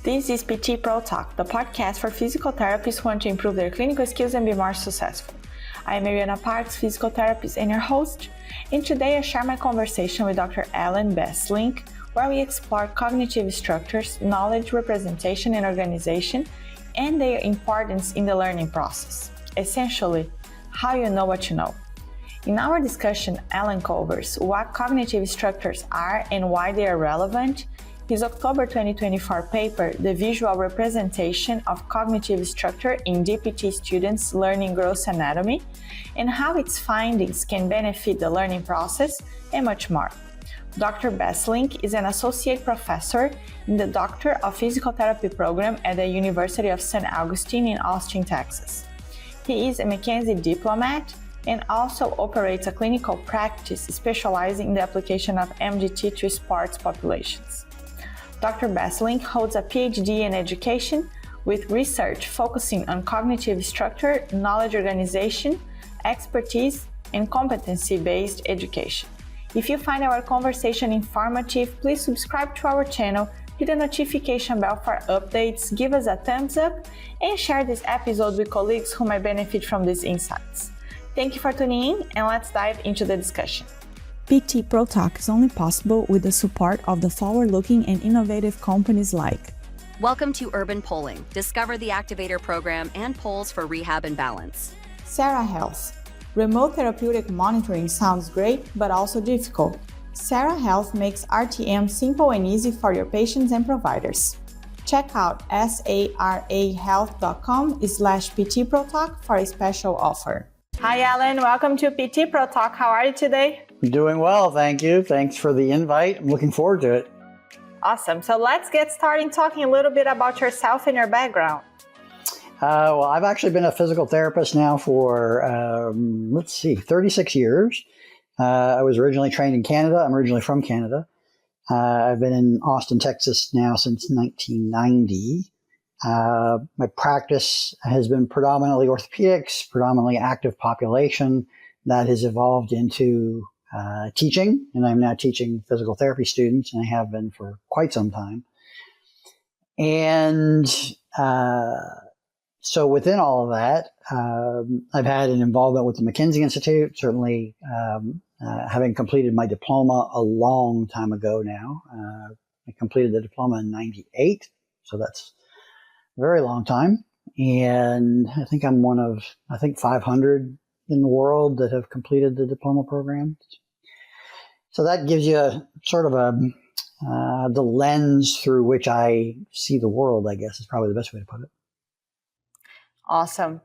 This is PT Pro Talk, the podcast for physical therapists who want to improve their clinical skills and be more successful. I am Mariana Parks, physical therapist and your host, and today I share my conversation with Dr. Allan Besselink, where we explore cognitive structures, knowledge representation and organization, and their importance in the learning process. Essentially, how you know what you know. In our discussion, Allan covers what cognitive structures are and why they are relevant, his October 2024 paper, The Visual Representation of Cognitive Structure in DPT Students Learning Gross Anatomy, and how its findings can benefit the learning process, and much more. Dr. Besselink is an associate professor in the Doctor of Physical Therapy program at the University of St. Augustine in Austin, Texas. He is a McKenzie Diplomat and also operates a clinical practice specializing in the application of MDT to sports populations. Dr. Besselink holds a Ph.D. in education with research focusing on cognitive structure, knowledge organization, expertise, and competency-based education. If you find our conversation informative, please subscribe to our channel, hit the notification bell for updates, give us a thumbs up, and share this episode with colleagues who might benefit from these insights. Thank you for tuning in, and let's dive into the discussion. PT Pro Talk is only possible with the support of the forward-looking and innovative companies like Welcome to Urban Polling. Discover the Activator program and polls for rehab and balance. Sarah Health. Remote therapeutic monitoring sounds great, but also difficult. Sarah Health makes RTM simple and easy for your patients and providers. Check out sarahealth.com/PTProTalk for a special offer. Hi, Allan. Welcome to PT Pro Talk. How are you today? Doing well, thank you. Thanks for the invite. I'm looking forward to it. Awesome. So let's get started talking a little bit about yourself and your background. Well, I've actually been a physical therapist now for, 36 years. I was originally trained in Canada. I'm originally from Canada. I've been in Austin, Texas now since 1990. My practice has been predominantly orthopedics, predominantly active population. That has evolved into teaching, and I'm now teaching physical therapy students, and I have been for quite some time. And so within all of that, I've had an involvement with the McKenzie Institute, certainly having completed my diploma a long time ago now. I completed the diploma in 98, so that's a very long time. And I think I'm one of, 500 in the world that have completed the diploma program. So that gives you the lens through which I see the world, I guess is probably the best way to put it. Awesome.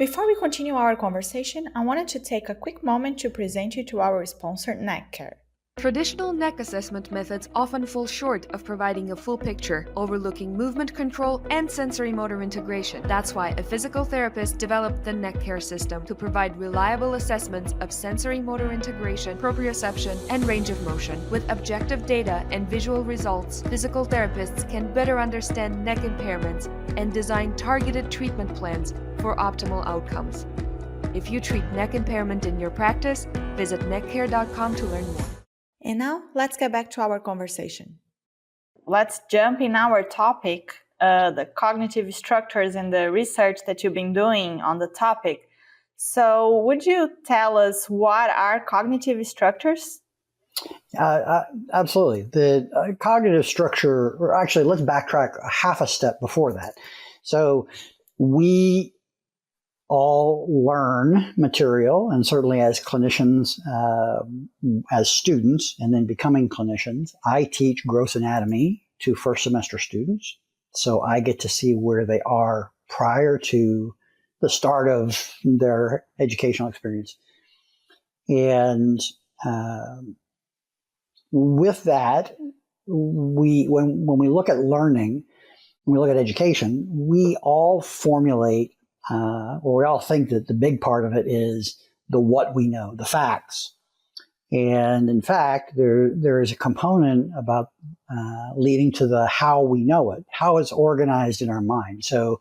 Before we continue our conversation, I wanted to take a quick moment to present you to our sponsor, NeckCare. Traditional neck assessment methods often fall short of providing a full picture, overlooking movement control and sensory motor integration. That's why a physical therapist developed the NeckCare system to provide reliable assessments of sensory motor integration, proprioception, and range of motion. With objective data and visual results, physical therapists can better understand neck impairments and design targeted treatment plans for optimal outcomes. If you treat neck impairment in your practice, visit neckcare.com to learn more. And now, let's get back to our conversation. Let's jump in our topic, the cognitive structures and the research that you've been doing on the topic. So would you tell us what are cognitive structures? Absolutely. The cognitive structure, or actually, let's backtrack half a step before that. So we all learn material, and certainly as clinicians, as students, and then becoming clinicians. I teach gross anatomy to first semester students, so I get to see where they are prior to the start of their educational experience. And with that, when we look at learning, when we look at education, we all formulate or we all think that the big part of it is the what we know, the facts. And in fact, there is a component about leading to the how we know it, how it's organized in our mind. So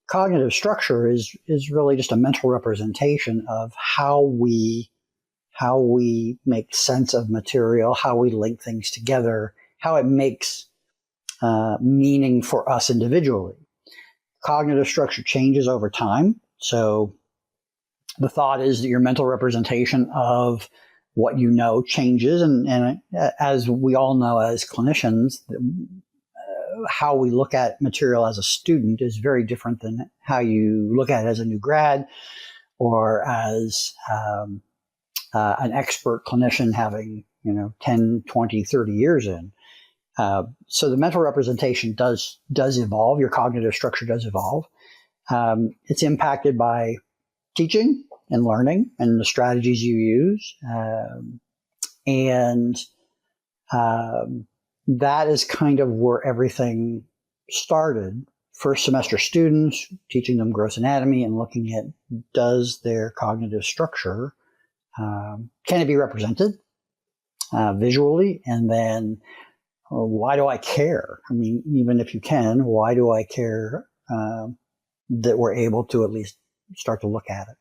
cognitive structure is really just a mental representation of how we make sense of material, how we link things together, how it makes meaning for us individually. Cognitive structure changes over time. So the thought is that your mental representation of what you know changes. And as we all know as clinicians, how we look at material as a student is very different than how you look at it as a new grad or as an expert clinician having 10, 20, 30 years in. So the mental representation does evolve. Your cognitive structure does evolve. It's impacted by teaching and learning and the strategies you use. That is kind of where everything started. First semester students, teaching them gross anatomy and looking at does their cognitive structure, can it be represented visually? And then why do I care? I mean, even if you can, why do I care that we're able to at least start to look at it?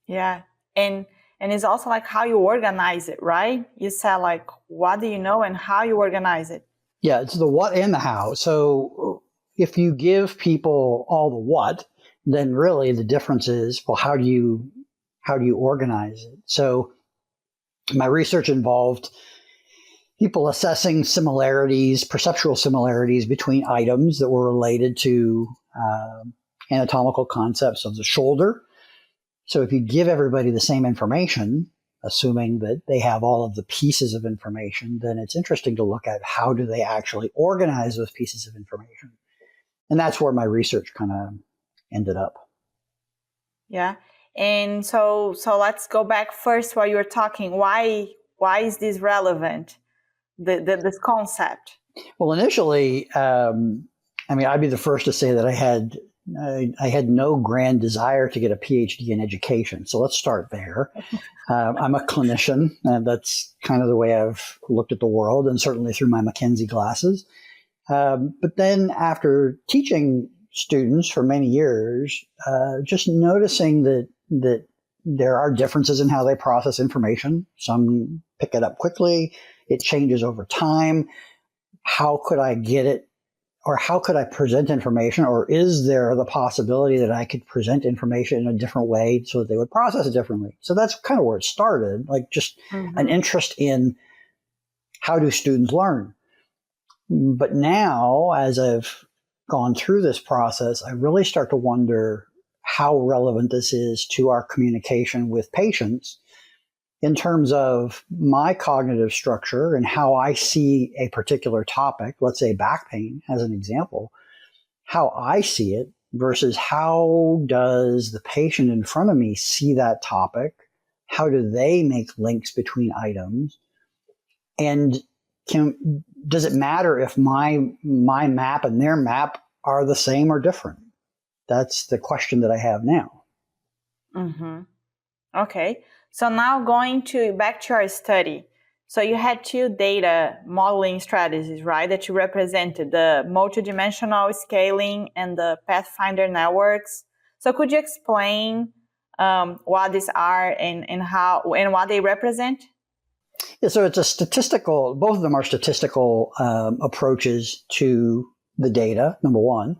Yeah. And it's also like how you organize it, right? You said like, what do you know and how you organize it? Yeah, it's the what and the how. So if you give people all the what, then really the difference is, well, how do you organize it? So my research involved people assessing similarities, perceptual similarities between items that were related to anatomical concepts of the shoulder. So if you give everybody the same information, assuming that they have all of the pieces of information, then it's interesting to look at how do they actually organize those pieces of information. And that's where my research kind of ended up. Yeah. And so let's go back first while you were talking. Why is this relevant, this concept? Well, initially, I'd be the first to say that I had no grand desire to get a Ph.D. in education. So let's start there. I'm a clinician, and that's kind of the way I've looked at the world, and certainly through my McKenzie glasses. But then after teaching students for many years, just noticing that there are differences in how they process information. Some pick it up quickly. It changes over time. How could I get it? Or how could I present information? Or is there the possibility that I could present information in a different way so that they would process it differently? So that's kind of where it started, like just an interest in how do students learn. But now, as I've gone through this process, I really start to wonder how relevant this is to our communication with patients in terms of my cognitive structure and how I see a particular topic, let's say back pain as an example, how I see it versus how does the patient in front of me see that topic? How do they make links between items? And does it matter if my map and their map are the same or different? That's the question that I have now. Mm-hmm. Okay. So now going back to our study. So you had two data modeling strategies, right, that you represented, the multidimensional scaling and the Pathfinder networks. So could you explain what these are and how and what they represent? Yeah, so it's both of them are statistical approaches to the data, number one.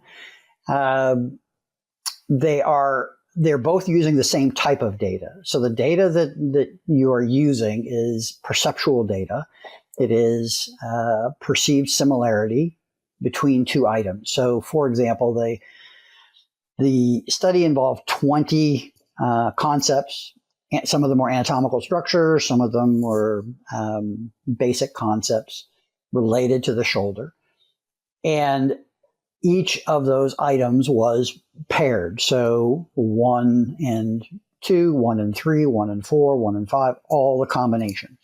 They're both using the same type of data. So the data that you are using is perceptual data. It is perceived similarity between two items. So, for example, the study involved 20 concepts. Some of them were anatomical structures. Some of them were basic concepts related to the shoulder. And each of those items was paired. So 1 and 2, 1 and 3, 1 and 4, 1 and 5, all the combinations.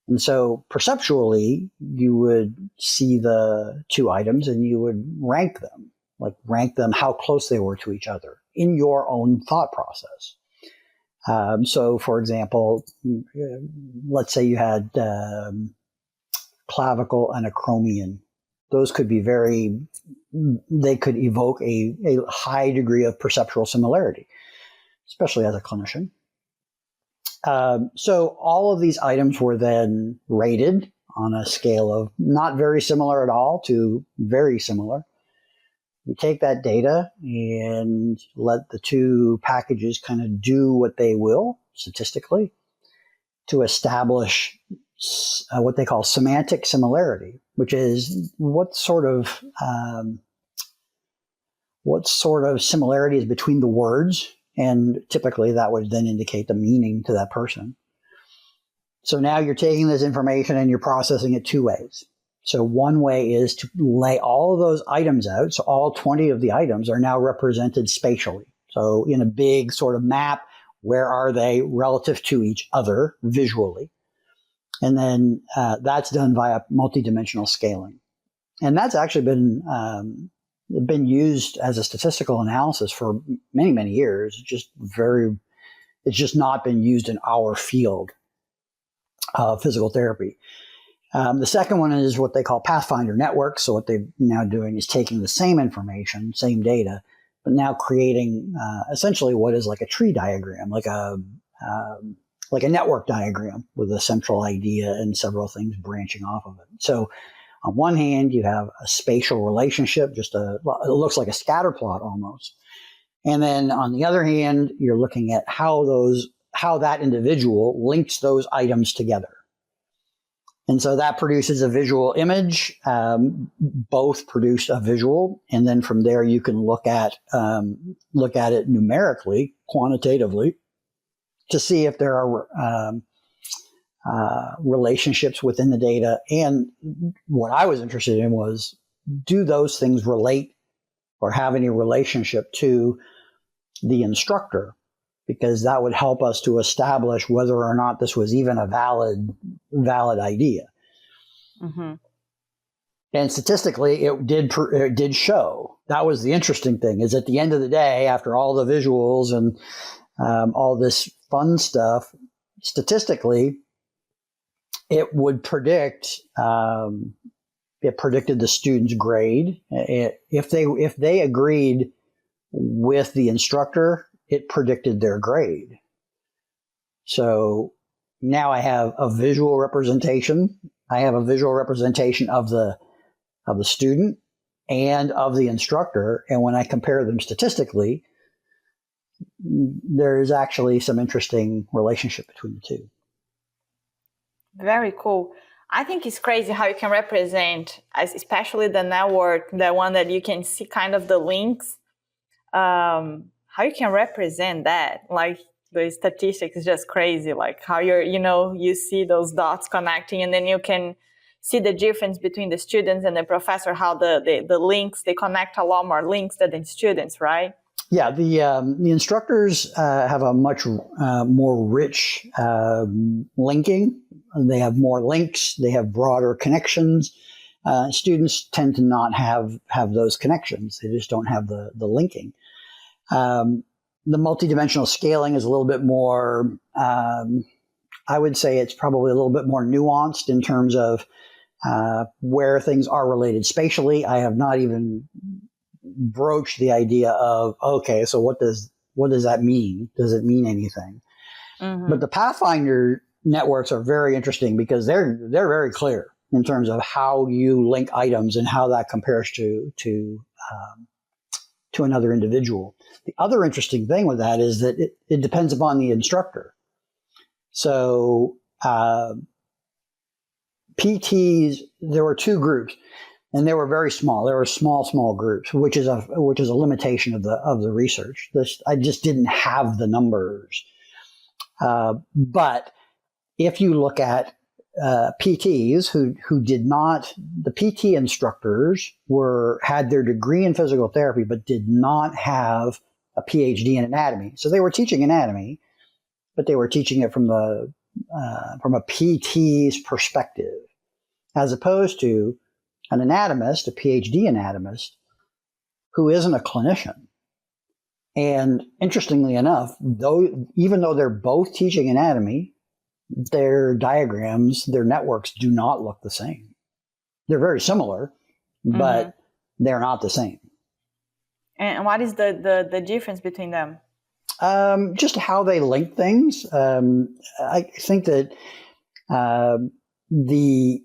And so perceptually, you would see the two items and you would rank them how close they were to each other in your own thought process. So for example, let's say you had clavicle and acromion. Those could be they could evoke a high degree of perceptual similarity, especially as a clinician. So all of these items were then rated on a scale of not very similar at all to very similar. You take that data and let the two packages kind of do what they will statistically to establish what they call semantic similarity, which is what sort of similarity is between the words, and typically that would then indicate the meaning to that person. So now you're taking this information and you're processing it two ways. So one way is to lay all of those items out. So all 20 of the items are now represented spatially. So in a big sort of map, where are they relative to each other visually? And then that's done via multidimensional scaling. And that's actually been used as a statistical analysis for many, many years. It's just not been used in our field of physical therapy. The second one is what they call pathfinder networks. So what they're now doing is taking the same information, same data, but now creating essentially what is like a tree diagram, like a network diagram with a central idea and several things branching off of it. So on one hand, you have a spatial relationship, it looks like a scatter plot almost. And then on the other hand, you're looking at how that individual links those items together. And so that produces a visual image. Both produce a visual, and then from there you can look at it numerically, quantitatively, to see if there are relationships within the data. And what I was interested in was, do those things relate or have any relationship to the instructor? Because that would help us to establish whether or not this was even a valid idea. Mm-hmm. And statistically, it did show. That was the interesting thing, is at the end of the day, after all the visuals and all this fun stuff, statistically, it would predict. It predicted the student's grade. If they agreed with the instructor, it predicted their grade. So now I have a visual representation. I have a visual representation of the student and of the instructor. And when I compare them statistically, there's actually some interesting relationship between the two. Very cool. I think it's crazy how you can represent, especially the network, the one that you can see kind of the links, how you can represent that. Like the statistics is just crazy. Like how you see those dots connecting, and then you can see the difference between the students and the professor, how the links, they connect a lot more links than the students, right? Yeah, the instructors have a much more rich linking. They have more links. They have broader connections. Students tend to not have those connections. They just don't have the linking. The multidimensional scaling is a little bit more, I would say it's probably a little bit more nuanced in terms of where things are related spatially. I have not even broached the idea of, okay, so what does that mean? Does it mean anything? Mm-hmm. But the Pathfinder networks are very interesting because they're very clear in terms of how you link items and how that compares to another individual. The other interesting thing with that is that it depends upon the instructor. So PTs, there were two groups, and they were very small. They were small groups, which is a limitation of the research. I just didn't have the numbers. But if you look at PTs who did not, the PT instructors had their degree in physical therapy, but did not have a Ph.D. in anatomy. So they were teaching anatomy, but they were teaching it from a PT's perspective, as opposed to an anatomist, a Ph.D. anatomist, who isn't a clinician. And interestingly enough, even though they're both teaching anatomy, their diagrams, their networks do not look the same. They're very similar, but they're not the same. And what is the difference between them? Just how they link things. I think that the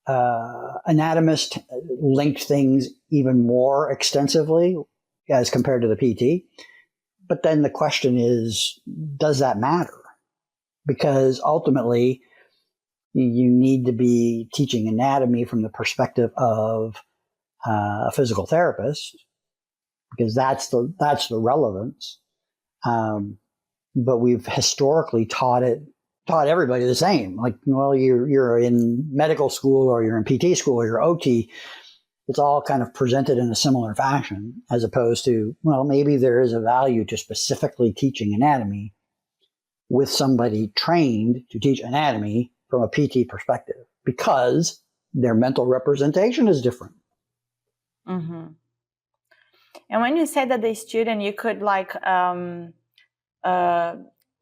anatomist linked things even more extensively as compared to the PT. But then the question is, does that matter? Because ultimately, you need to be teaching anatomy from the perspective of a physical therapist, because that's the relevance. But we've historically taught everybody the same. Like, well, you're in medical school or you're in PT school or you're OT. It's all kind of presented in a similar fashion, as opposed to, well, maybe there is a value to specifically teaching anatomy with somebody trained to teach anatomy from a PT perspective, because their mental representation is different. Mm-hmm. And when you said that the student, you could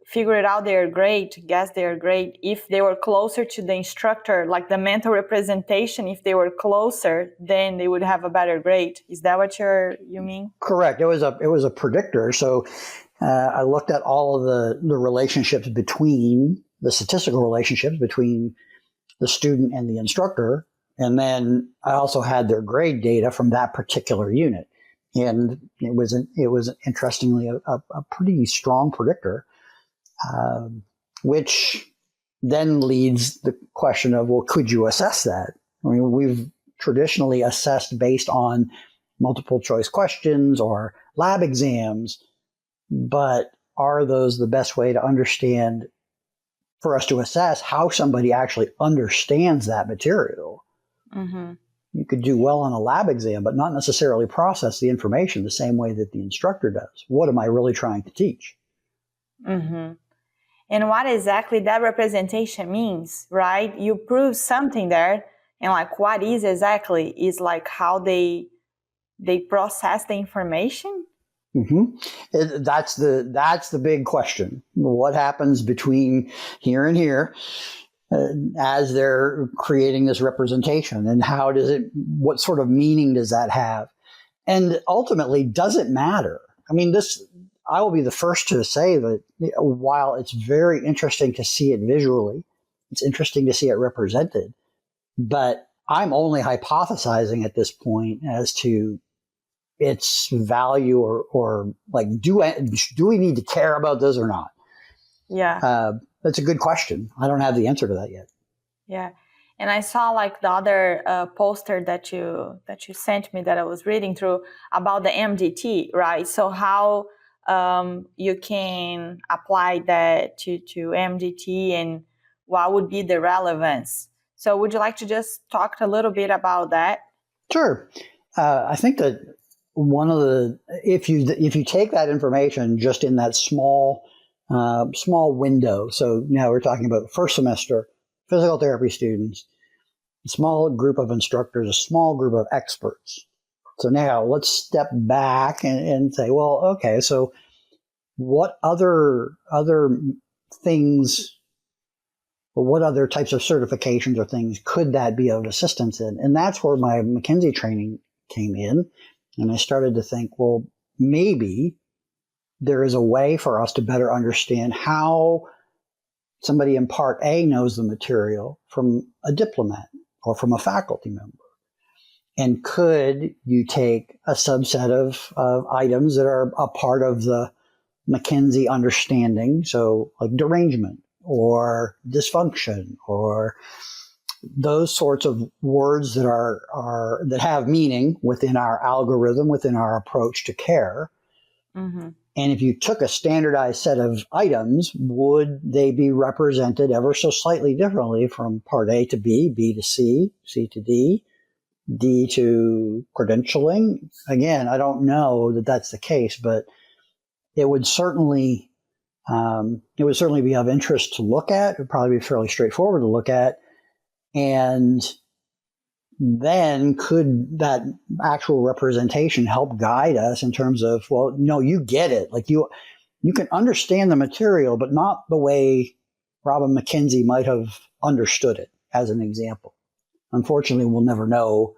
figure it out their grade, guess their grade, if they were closer to the instructor, like the mental representation, if they were closer, then they would have a better grade. Is that what you mean? Correct. It was a predictor. So I looked at all of the relationships between the statistical relationships between the student and the instructor. And then I also had their grade data from that particular unit. And it was interestingly a pretty strong predictor, which then leads the question of, well, could you assess that? I mean, we've traditionally assessed based on multiple choice questions or lab exams, but are those the best way to understand, for us to assess how somebody actually understands that material? Mm-hmm. You could do well on a lab exam, but not necessarily process the information the same way that the instructor does. What am I really trying to teach? Mm-hmm. And what exactly that representation means, right? You prove something there, and like what is exactly is like how they process the information. Mm-hmm. That's the big question. What happens between here and here as they're creating this representation, and what sort of meaning does that have? And ultimately, does it matter? I mean, I will be the first to say that while it's very interesting to see it visually, it's interesting to see it represented, but I'm only hypothesizing at this point as to its value, or like, do we need to care about this or not? Yeah. That's a good question. I don't have the answer to that yet. Yeah. And I saw like the other poster that you sent me that I was reading through about the MDT, right? So how you can apply that to MDT, and what would be the relevance? So would you like to just talk a little bit about that? Sure. I think that one of if you take that information just in that small window, so now we're talking about first semester physical therapy students, a small group of instructors, a small group of experts. So now let's step back and say, well, okay, so what other things, or what other types of certifications or things could that be of assistance in? And that's where my McKenzie training came in. And I started to think, well, maybe there is a way for us to better understand how somebody in Part A knows the material from a diplomat or from a faculty member. And could you take a subset of items that are a part of the McKenzie understanding, so like derangement or dysfunction or those sorts of words that have meaning within our algorithm, within our approach to care. Mm-hmm. And if you took a standardized set of items, would they be represented ever so slightly differently from Part A to B, B to C, C to D, D to credentialing? Again, I don't know that that's the case, but it would certainly be of interest to look at. It would probably be fairly straightforward to look at. And then could that actual representation help guide us in terms of, well, no, you get it. Like you can understand the material, but not the way Robin McKenzie might have understood it, as an example. Unfortunately, we'll never know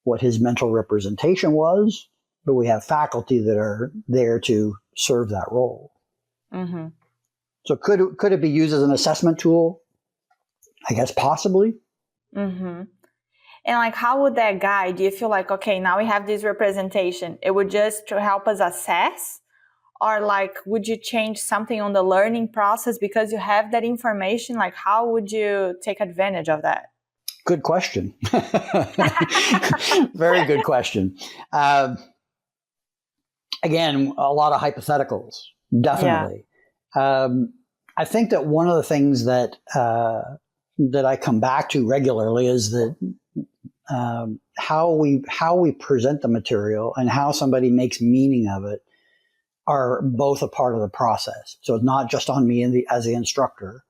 what his mental representation was, but we have faculty that are there to serve that role. Mm-hmm. So could it be used as an assessment tool? I guess possibly. Mm-hmm. And like, how would that guide? Do you feel like, okay, now we have this representation, it would just to help us assess? Or like, would you change something on the learning process because you have that information? Like, how would you take advantage of that? Good question. Very good question. Again, a lot of hypotheticals, definitely. Yeah. I think that one of the things that I come back to regularly is that how we present the material and how somebody makes meaning of it are both a part of the process. So it's not just on me as the instructor.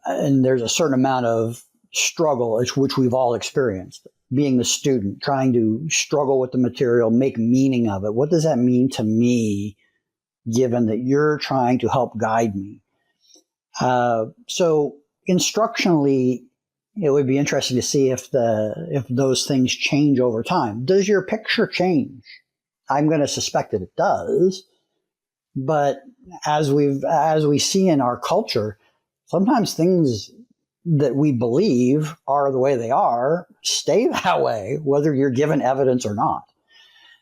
And there's a certain amount of struggle, which we've all experienced. Being the student, trying to struggle with the material, make meaning of it. What does that mean to me, given that you're trying to help guide me? So instructionally, it would be interesting to see if those things change over time. Does your picture change? I'm going to suspect that it does. But as we see in our culture, sometimes things that we believe are the way they are stay that way, whether you're given evidence or not.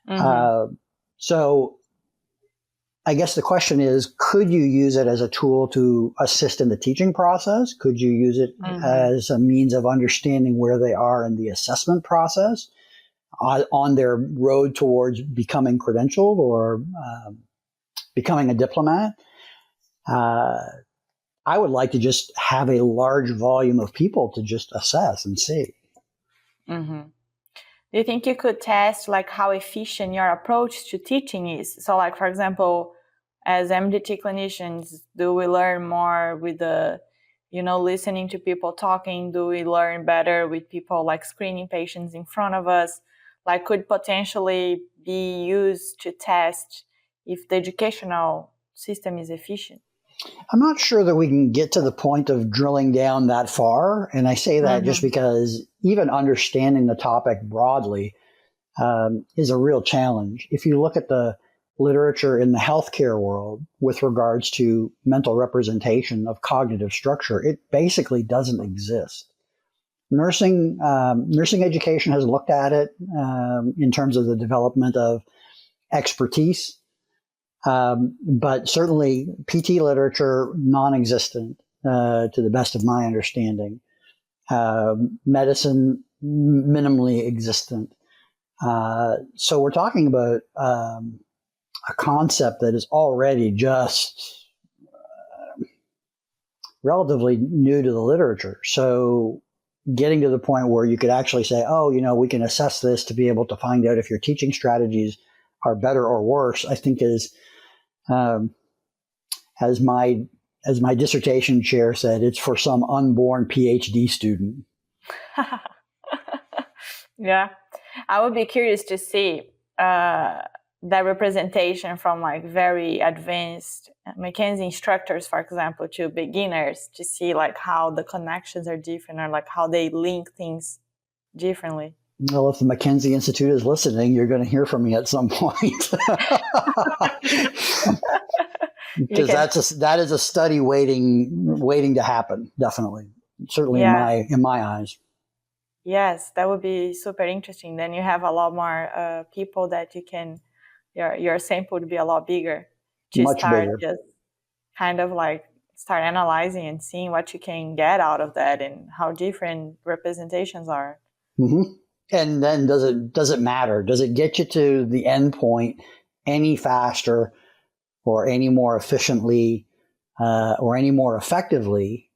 Mm-hmm. So I guess the question is, could you use it as a tool to assist in the teaching process? Could you use it as a means of understanding where they are in the assessment process on their road towards becoming credentialed or becoming a diplomat? I would like to just have a large volume of people to just assess and see. Mm-hmm. Do you think you could test like how efficient your approach to teaching is? So like, for example, as MDT clinicians, do we learn more with the, listening to people talking? Do we learn better with people like screening patients in front of us? Like could potentially be used to test if the educational system is efficient? I'm not sure that we can get to the point of drilling down that far. And I say that just because even understanding the topic broadly is a real challenge. If you look at the literature in the healthcare world with regards to mental representation of cognitive structure, it basically doesn't exist. Nursing education has looked at it in terms of the development of expertise. But certainly PT literature, non-existent to the best of my understanding. Medicine, minimally existent. So we're talking about a concept that is already just relatively new to the literature. So getting to the point where you could actually say, we can assess this to be able to find out if your teaching strategies are better or worse, I think is, as my dissertation chair said, it's for some unborn Ph.D. student. Yeah, I would be curious to see that representation from like very advanced McKenzie instructors, for example, to beginners, to see like how the connections are different or like how they link things differently. Well, if the McKenzie Institute is listening, you're going to hear from me at some point. Because that is a study waiting to happen. Definitely, certainly in my eyes. Yes, that would be super interesting. Then you have a lot more people that you can. Your sample would be a lot bigger. Much bigger. Just kind of like start analyzing and seeing what you can get out of that and how different representations are. Mm-hmm. And then does it matter? Does it get you to the end point any faster or any more efficiently or any more effectively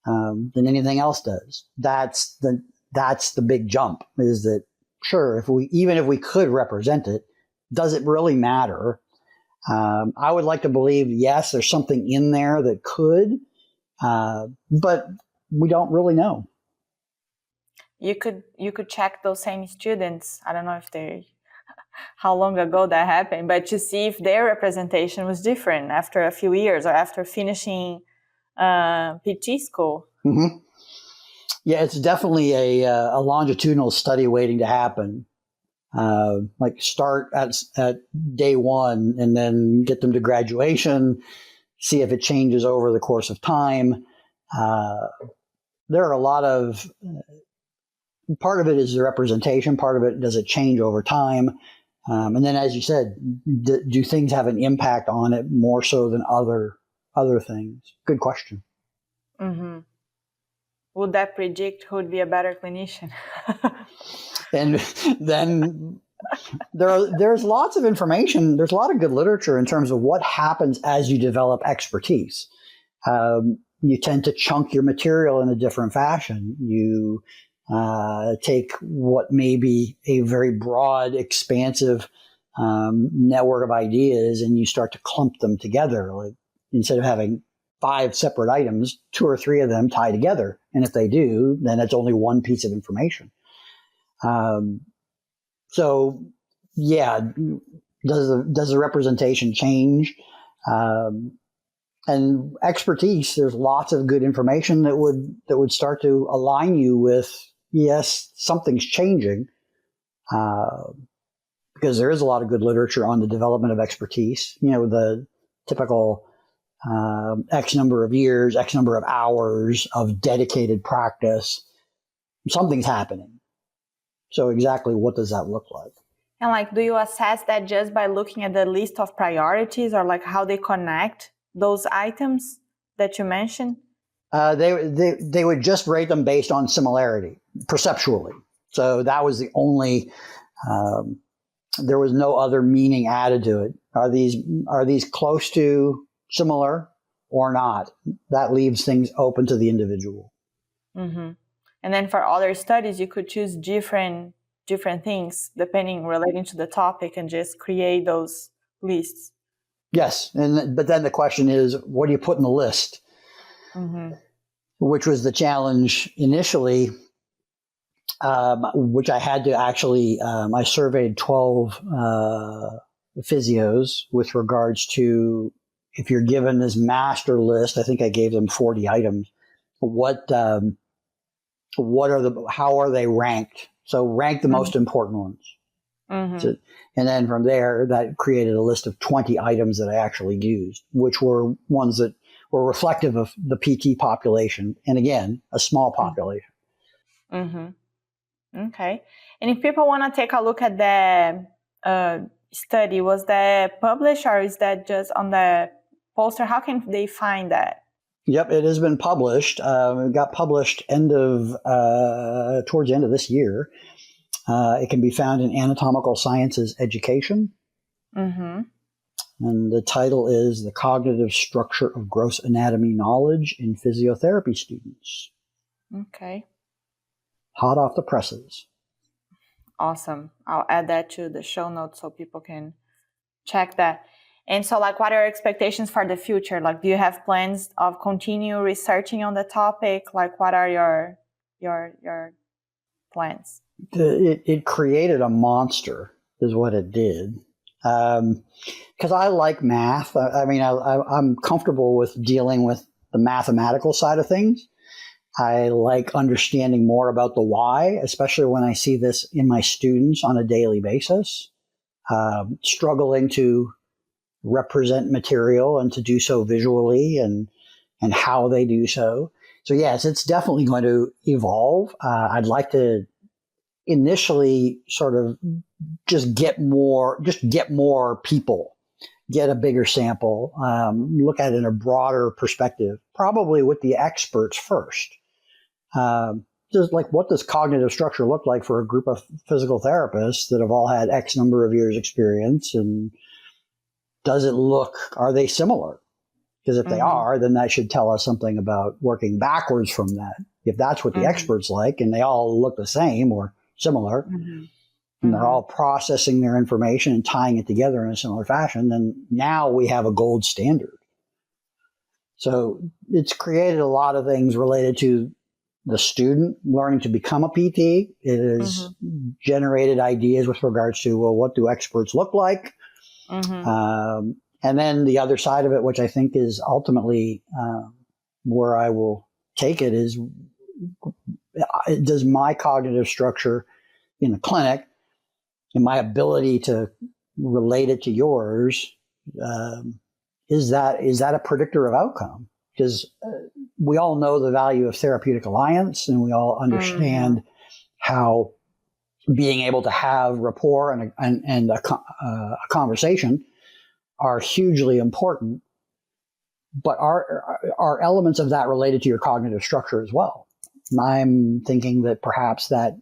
than anything else does? That's the big jump, is that sure, if we could represent it, does it really matter? I would like to believe, yes, there's something in there that could, but we don't really know. You could check those same students. I don't know how long ago that happened, but to see if their representation was different after a few years or after finishing PT school. Mm-hmm. Yeah, it's definitely a longitudinal study waiting to happen. Like start at day one and then get them to graduation, see if it changes over the course of time. There are a lot of part of it is the representation. Part of it, does it change over time? And then, as you said, do things have an impact on it more so than other things? Good question. Mm-hmm. Would that predict who would be a better clinician? And then there's lots of information. There's a lot of good literature in terms of what happens as you develop expertise. You tend to chunk your material in a different fashion. You take what may be a very broad, expansive network of ideas, and you start to clump them together. Like, instead of having 5 separate items, 2 or 3 of them tie together. And if they do, then it's only one piece of information. So, yeah, does the representation change? And expertise, there's lots of good information that would start to align you with, yes, something's changing, because there is a lot of good literature on the development of expertise. The typical X number of years, X number of hours of dedicated practice. Something's happening. So exactly what does that look like? And do you assess that just by looking at the list of priorities, or how they connect those items that you mentioned? They would just rate them based on similarity, perceptually. So that was the only, there was no other meaning added to it. Are these close to similar or not? That leaves things open to the individual. Mm-hmm. And then for other studies, you could choose different things relating to the topic and just create those lists. Yes, but then the question is, what do you put in the list? Mm-hmm. Which was the challenge initially, which I had to actually, I surveyed 12 physios with regards to, if you're given this master list, I think I gave them 40 items. How are they ranked? So rank the most important ones. Mm-hmm. So, and then from there, that created a list of 20 items that I actually used, which were ones that were reflective of the PT population. And again, a small population. Mm-hmm. Okay. And if people want to take a look at the study, was that published, or is that just on the poster? How can they find that? Yep, it has been published. It got published towards the end of this year. It can be found in Anatomical Sciences Education. Mm-hmm. And the title is The Cognitive Structure of Gross Anatomy Knowledge in Physiotherapy Students. Okay. Hot off the presses. Awesome. I'll add that to the show notes so people can check that. And so, what are your expectations for the future? Do you have plans of continue researching on the topic? What are your plans? It created a monster, is what it did. Because I like math. I'm comfortable with dealing with the mathematical side of things. I like understanding more about the why, especially when I see this in my students on a daily basis, struggling to represent material and to do so visually and how they do so. So yes, it's definitely going to evolve. I'd like to initially sort of just get more people, get a bigger sample, look at it in a broader perspective, probably with the experts first. Just what does cognitive structure look like for a group of physical therapists that have all had X number of years experience, and are they similar? Because if they are, then that should tell us something about working backwards from that. If that's what the experts like, and they all look the same or similar, and they're all processing their information and tying it together in a similar fashion, then now we have a gold standard. So it's created a lot of things related to the student learning to become a PT. It has generated ideas with regards to, what do experts look like? And then the other side of it, which I think is ultimately where I will take it, is does my cognitive structure in the clinic and my ability to relate it to yours, is that a predictor of outcome? Because we all know the value of therapeutic alliance, and we all understand how being able to have rapport and a conversation are hugely important, but are elements of that related to your cognitive structure as well. I'm thinking that perhaps that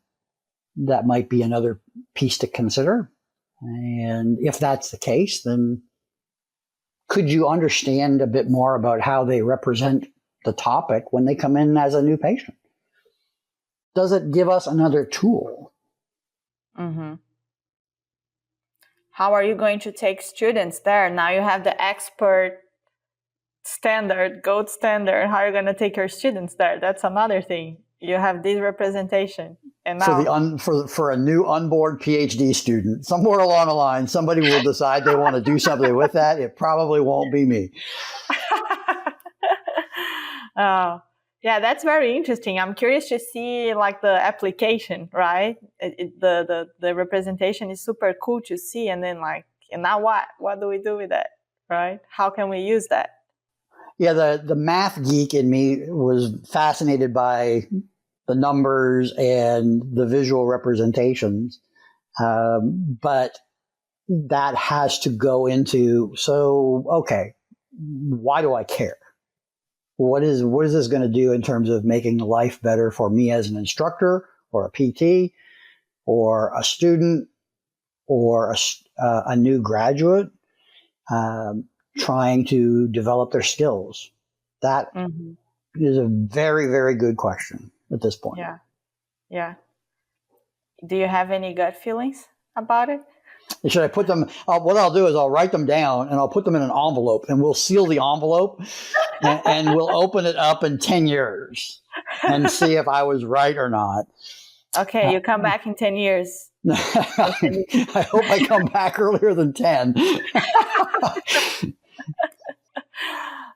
might be another piece to consider. And if that's the case, then could you understand a bit more about how they represent the topic when they come in as a new patient? Does it give us another tool? Mm-hmm. How are you going to take students there? Now you have the expert standard, gold standard. How are you going to take your students there? That's another thing. You have this representation. And now for a new unboard PhD student, somewhere along the line, somebody will decide they want to do something with that. It probably won't be me. Yeah, that's very interesting. I'm curious to see like the application, right? The representation is super cool to see, and then like, and now what? What do we do with that, right? How can we use that? Yeah, the math geek in me was fascinated by the numbers and the visual representations, but that has to go into, so okay, why do I care? What is this going to do in terms of making life better for me as an instructor or a PT or a student or a new graduate trying to develop their skills? That is a very, very good question at this point. Yeah. Do you have any gut feelings about it? Should I put them? What I'll do is I'll write them down and I'll put them in an envelope, and we'll seal the envelope and we'll open it up in 10 years and see if I was right or not. Okay, you come back in 10 years. I hope I come back earlier than 10.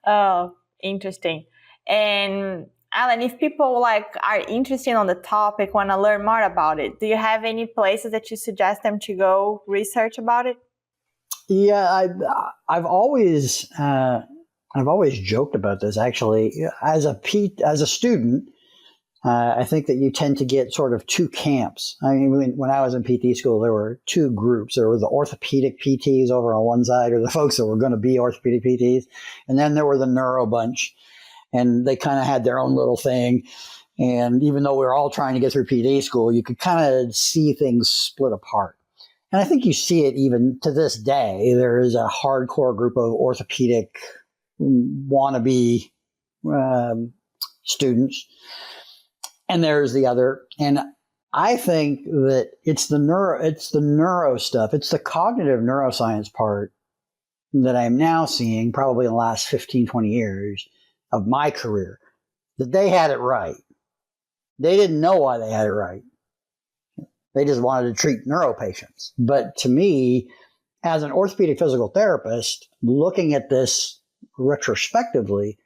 Oh, interesting. And Allan, if people like are interested on the topic, want to learn more about it, do you have any places that you suggest them to go research about it? Yeah, I've always joked about this actually. As a student, I think that you tend to get sort of two camps. I mean, when I was in PT school, there were two groups. There were the orthopedic PTs over on one side, or the folks that were going to be orthopedic PTs, and then there were the neuro bunch. And they kind of had their own little thing. And even though we were all trying to get through PD school, you could kind of see things split apart. And I think you see it even to this day. There is a hardcore group of orthopedic wannabe students. And there's the other. And I think that it's the neuro stuff. It's the cognitive neuroscience part that I'm now seeing probably in the last 15, 20 years of my career, that they had it right. They didn't know why they had it right. They just wanted to treat neuro patients. But to me, as an orthopedic physical therapist, looking at this retrospectively,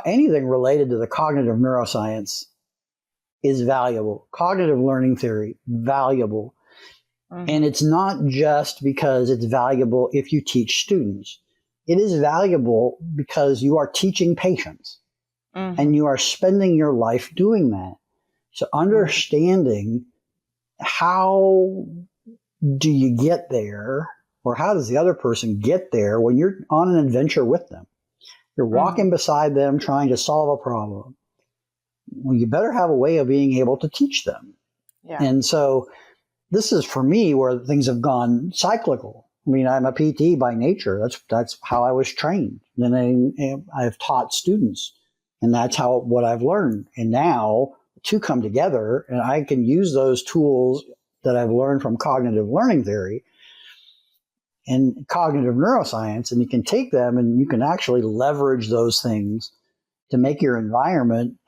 anything related to the cognitive neuroscience is valuable. Cognitive learning theory, valuable. And it's not just because it's valuable if you teach students. It is valuable because you are teaching patients and you are spending your life doing that. So understanding how do you get there, or how does the other person get there when you're on an adventure with them? You're walking beside them trying to solve a problem. Well, you better have a way of being able to teach them. Yeah. And so this is for me where things have gone cyclical. I mean, I'm a PT by nature. That's how I was trained. Then I've taught students, and that's what I've learned. And now the two come together, and I can use those tools that I've learned from cognitive learning theory and cognitive neuroscience, and you can take them and you can actually leverage those things to make your environment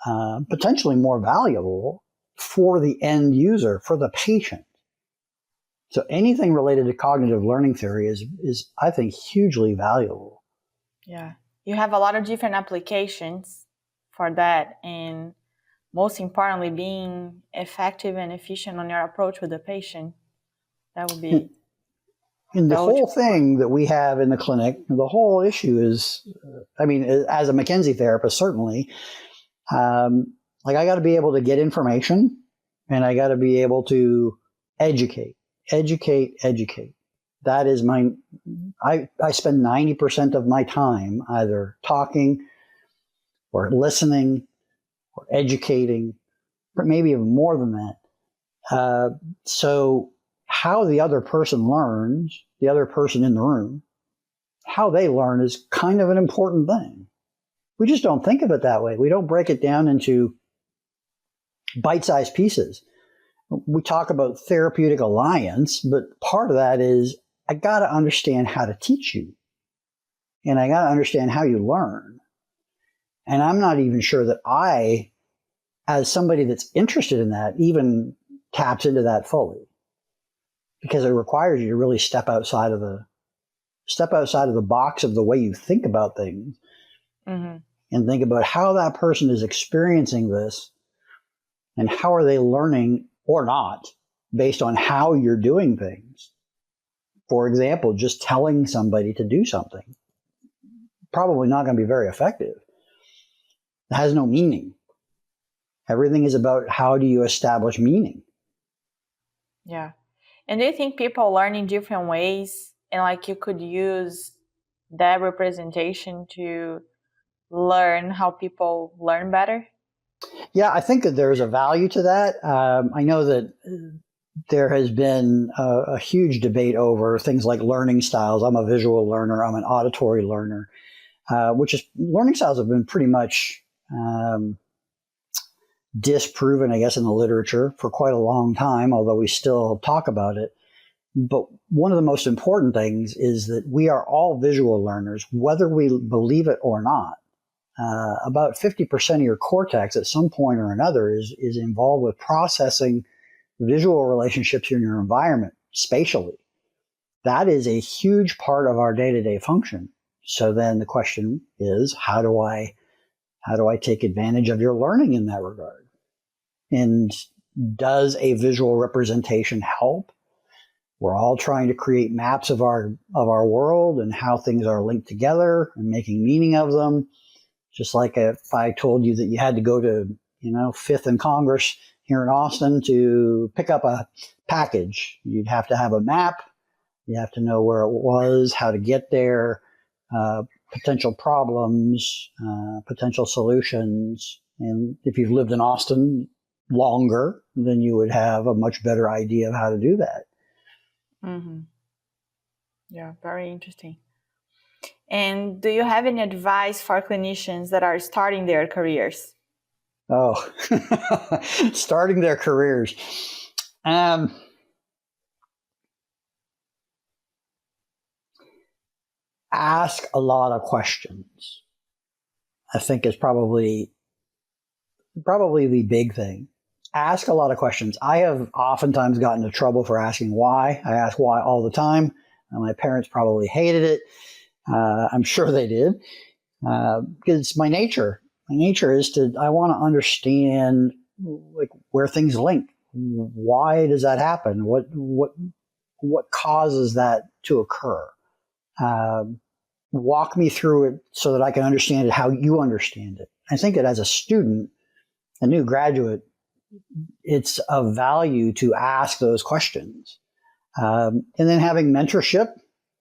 potentially more valuable for the end user, for the patient. So anything related to cognitive learning theory is I think, hugely valuable. Yeah. You have a lot of different applications for that, and most importantly, being effective and efficient on your approach with the patient. That would be... And the whole thing that we have in the clinic, the whole issue is, I mean, as a McKenzie therapist, certainly, like I got to be able to get information and I got to be able to educate. That is I spend 90% of my time either talking or listening or educating, but maybe even more than that. So how the other person learns, the other person in the room, how they learn is kind of an important thing. We just don't think of it that way. We don't break it down into bite-sized pieces. We talk about therapeutic alliance, but part of that is I got to understand how to teach you. And I got to understand how you learn. And I'm not even sure that I, as somebody that's interested in that, even taps into that fully. Because it requires you to really step outside of the box of the way you think about things, and think about how that person is experiencing this and how are they learning or not based on how you're doing things. For example, just telling somebody to do something, probably not going to be very effective. It has no meaning. Everything is about how do you establish meaning. Yeah. And do you think people learn in different ways, and like you could use that representation to learn how people learn better? Yeah, I think that there's a value to that. I know that there has been a huge debate over things like learning styles. I'm a visual learner. I'm an auditory learner, which is learning styles have been pretty much disproven, I guess, in the literature for quite a long time, although we still talk about it. But one of the most important things is that we are all visual learners, whether we believe it or not. About 50% of your cortex at some point or another is involved with processing visual relationships in your environment spatially. That is a huge part of our day-to-day function. So then the question is, how do I take advantage of your learning in that regard? And does a visual representation help? We're all trying to create maps of our world and how things are linked together and making meaning of them. Just like if I told you that you had to go to, 5th and Congress here in Austin to pick up a package, you'd have to have a map. You have to know where it was, how to get there, potential problems, potential solutions. And if you've lived in Austin longer, then you would have a much better idea of how to do that. Mm-hmm. Yeah, very interesting. And do you have any advice for clinicians that are starting their careers? Oh, starting their careers. Ask a lot of questions, I think, is probably the big thing. Ask a lot of questions. I have oftentimes gotten into trouble for asking why. I ask why all the time. My parents probably hated it. I'm sure they did, because it's my nature. My nature is I want to understand where things link. Why does that happen? What causes that to occur? Walk me through it so that I can understand it how you understand it. I think that as a student, a new graduate, it's of value to ask those questions. And then having mentorship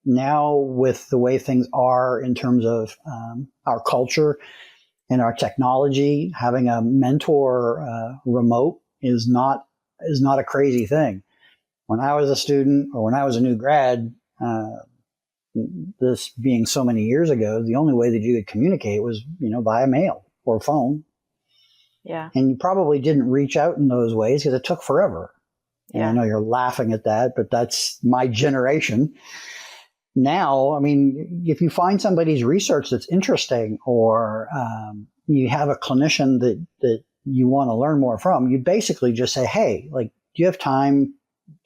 now with the way things are in terms of our culture and our technology, having a mentor remote is not a crazy thing. When I was a student or when I was a new grad, this being so many years ago, the only way that you could communicate was, via mail or phone. Yeah. And you probably didn't reach out in those ways because it took forever. And I know you're laughing at that, but that's my generation. Now, if you find somebody's research that's interesting, or you have a clinician that you want to learn more from, you basically just say, hey, do you have time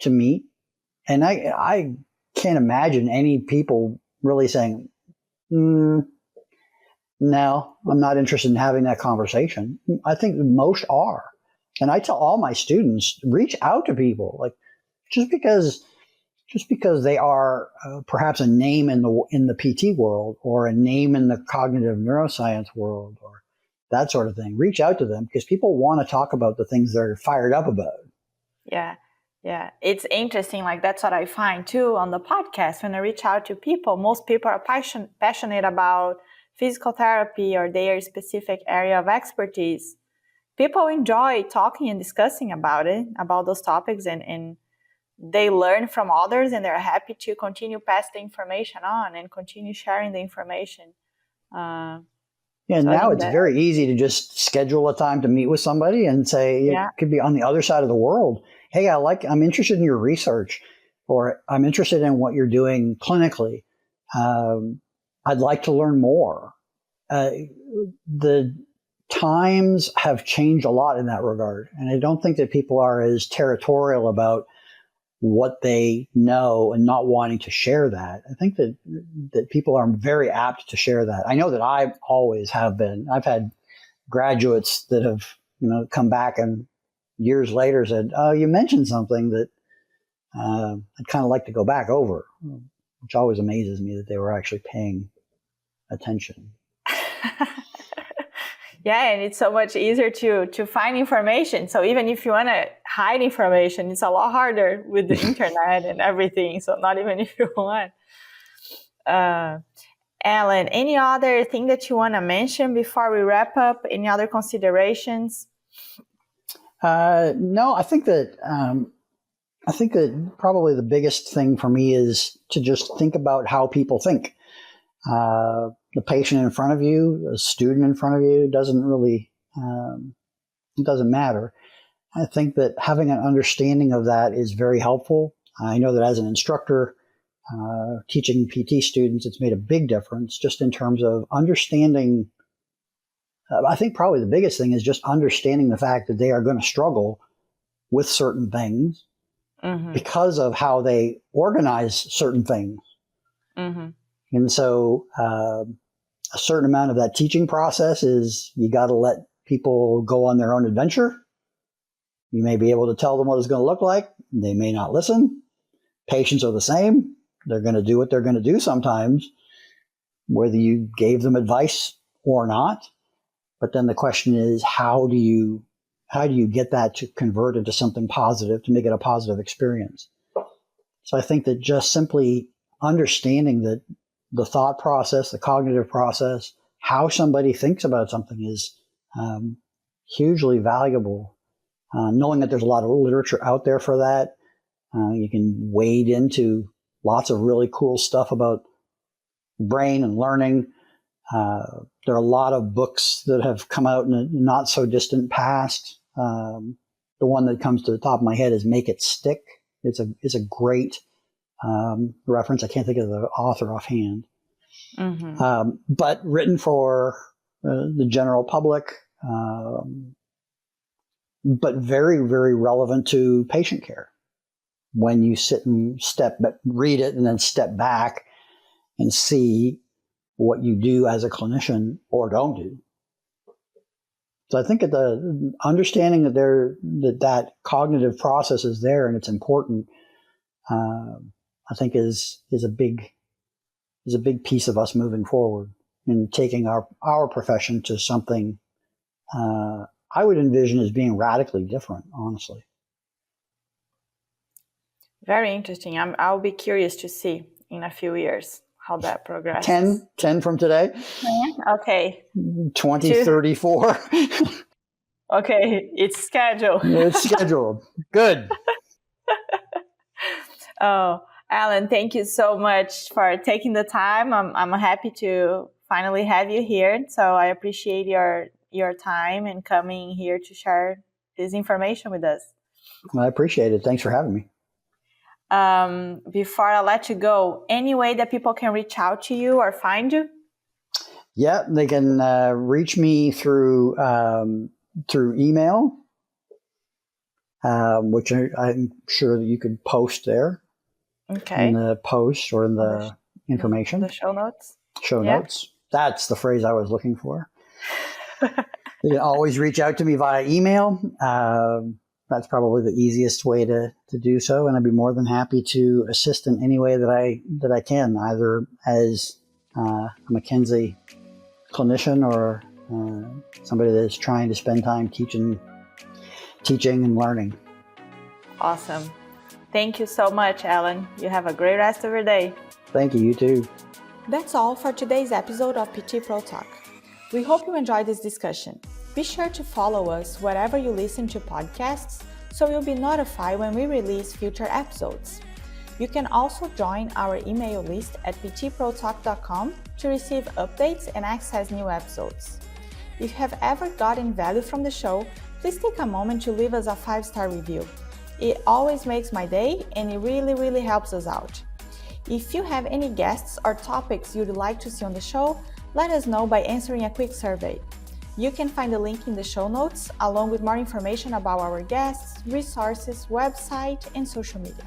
to meet? And I can't imagine any people really saying, no, I'm not interested in having that conversation. I think most are. And I tell all my students, reach out to people. Just because they are perhaps a name in the PT world or a name in the cognitive neuroscience world or that sort of thing, reach out to them, because people want to talk about the things they're fired up about. Yeah. Yeah. It's interesting. Like, that's what I find too on the podcast. When I reach out to people, most people are passionate about physical therapy or their specific area of expertise. People enjoy talking and discussing about it, about those topics, and they learn from others, and they're happy to continue pass the information on and continue sharing the information. Yeah, So I now think it's that, very easy to just schedule a time to meet with somebody and say, it yeah, could be on the other side of the world. Hey, I'm interested in your research, or I'm interested in what you're doing clinically. I'd like to learn more. The times have changed a lot in that regard. And I don't think that people are as territorial about what they know and not wanting to share that. I think that people are very apt to share that. I know that I always have been. I've had graduates that have, come back and years later said, "Oh, you mentioned something that I'd kind of like to go back over," which always amazes me that they were actually paying attention. Yeah, and it's so much easier to find information. So even if you want to hide information, it's a lot harder with the internet and everything. So not even if you want. Allan, any other thing that you want to mention before we wrap up? Any other considerations? No, I think that probably the biggest thing for me is to just think about how people think. The patient in front of you, a student in front of you, doesn't really, it doesn't matter. I think that having an understanding of that is very helpful. I know that as an instructor, teaching PT students, it's made a big difference just in terms of understanding. I think probably the biggest thing is just understanding the fact that they are going to struggle with certain things because of how they organize certain things. And so a certain amount of that teaching process is you got to let people go on their own adventure. You may be able to tell them what it's going to look like. They may not listen. Patients are the same. They're going to do what they're going to do sometimes, whether you gave them advice or not. But then the question is, how do you get that to convert into something positive, to make it a positive experience? So I think that just simply understanding that the thought process, the cognitive process, how somebody thinks about something is hugely valuable. Knowing that there's a lot of literature out there for that, you can wade into lots of really cool stuff about brain and learning. There are a lot of books that have come out in a not so distant past. The one that comes to the top of my head is Make It Stick. It's a great reference. I can't think of the author offhand. But written for the general public, but very, very relevant to patient care. When you sit and read it and then step back and see what you do as a clinician or don't do. So I think that the understanding that cognitive process is there and it's important, I think is a big piece of us moving forward and taking our profession to something I would envision as being radically different, honestly. Very interesting. I'll be curious to see in a few years how that progresses. 10 from today? Okay. 2034. Okay, it's scheduled. It's scheduled. Good. Oh, Allan, thank you so much for taking the time. I'm happy to finally have you here. So I appreciate your time and coming here to share this information with us. I appreciate it. Thanks for having me. Before I let you go, any way that people can reach out to you or find you? Yeah, they can reach me through email, which I'm sure that you could post there. Okay. In the post or in the information. The show notes. Show notes. That's the phrase I was looking for. You can always reach out to me via email. That's probably the easiest way to do so, and I'd be more than happy to assist in any way that I can, either as a McKenzie clinician or somebody that's trying to spend time teaching and learning. Awesome. Thank you so much, Allan. You have a great rest of your day. Thank you, you too. That's all for today's episode of PT Pro Talk. We hope you enjoyed this discussion. Be sure to follow us wherever you listen to podcasts so you'll be notified when we release future episodes. You can also join our email list at ptprotalk.com to receive updates and access new episodes. If you have ever gotten value from the show, please take a moment to leave us a 5-star review. It always makes my day and it really helps us out. If you have any guests or topics you'd like to see on the show, let us know by answering a quick survey. You can find the link in the show notes, along with more information about our guests, resources, website, and social media.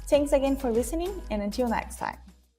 Thanks again for listening, and until next time.